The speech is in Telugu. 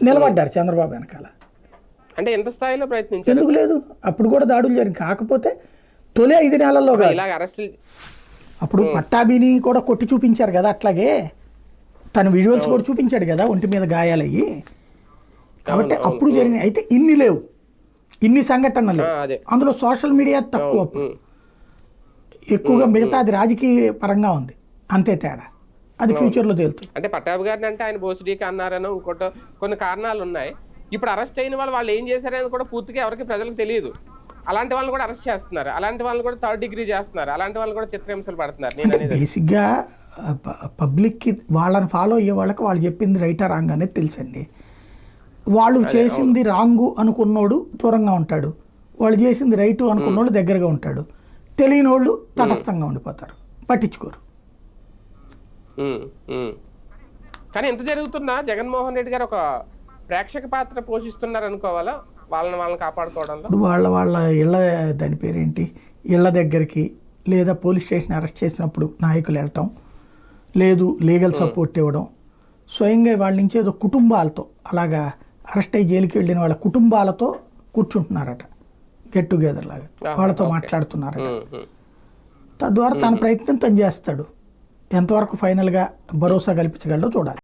నిలబడ్డారు చంద్రబాబు వెనకాల. అంటే ఎంత స్థాయిలో ప్రయత్నించారు? ఎందుకు లేదు, అప్పుడు కూడా దాడులు జరిగింది. కాకపోతే తొలి 5 నెలల్లో కాదు, ఇలాగ అరెస్ట్ అప్పుడు పట్టాభిని కూడా కొట్టి చూపించారు కదా, అట్లాగే తన విజువల్స్ కూడా చూపించాడు కదా ఒంటి మీద గాయాలయ్యి. కాబట్టి అప్పుడు జరిగినాయి. అయితే ఇన్ని లేవు, ఇన్ని సంఘటనలు. అందులో సోషల్ మీడియా తక్కువ, అప్పుడు ఎక్కువగా మిగతా అది రాజకీయ పరంగా ఉంది, అంతే తేడా. అది ఫ్యూచర్లో తేలుతుంది. అంటే పట్టాభి గారిని అంటే ఆయన బోసిడీకి అన్నారనో ఇంకోటో కొన్ని కారణాలు ఉన్నాయి. ఇప్పుడు అరెస్ట్ అయిన వాళ్ళు ఏం చేశారని కూడా పూర్తిగా ఎవరికి ప్రజలకు తెలియదు. అలాంటి వాళ్ళని కూడా అరెస్ట్ చేస్తున్నారు, అలాంటి వాళ్ళని కూడా 3rd డిగ్రీ చేస్తున్నారు, అలాంటి వాళ్ళు కూడా చిత్రహింసలు పడుతున్నారు. నేను అనేది బేసిక్గా పబ్లిక్కి వాళ్ళని ఫాలో అయ్యే వాళ్ళకి వాళ్ళు చెప్పింది రైటా రాంగ్ అనేది తెలుసండి. వాళ్ళు చేసింది రాంగు అనుకున్నోడు దూరంగా ఉంటాడు, వాళ్ళు చేసింది రైటు అనుకున్నోళ్ళు దగ్గరగా ఉంటాడు, తెలియని వాళ్ళు తటస్థంగా ఉండిపోతారు, పట్టించుకోరు. కానీ ఎంత జరుగుతున్నా జగన్మోహన్ రెడ్డి గారు ఒక ప్రేక్షక పాత్ర పోషిస్తున్నారు అనుకోవాలా వాళ్ళని కాపాడుకోవడంలో. ఇప్పుడు వాళ్ళ ఇళ్ళ, దాని పేరేంటి, ఇళ్ళ దగ్గరికి లేదా పోలీస్ స్టేషన్ అరెస్ట్ చేసినప్పుడు నాయకులు వెళ్ళటం, లేదు లీగల్ సపోర్ట్ ఇవ్వడం, స్వయంగా వాళ్ళ నుంచి ఏదో కుటుంబాలతో అలాగా అరెస్ట్ అయ్యి జైలుకి వెళ్ళిన వాళ్ళ కుటుంబాలతో కూర్చుంటున్నారట, గెట్ టుగెదర్ లాగా వాళ్ళతో మాట్లాడుతున్నారట. తద్వారా తన ప్రయత్నం తను చేస్తాడు. ఎంతవరకు ఫైనల్గా భరోసా కల్పించగలడో చూడాలి.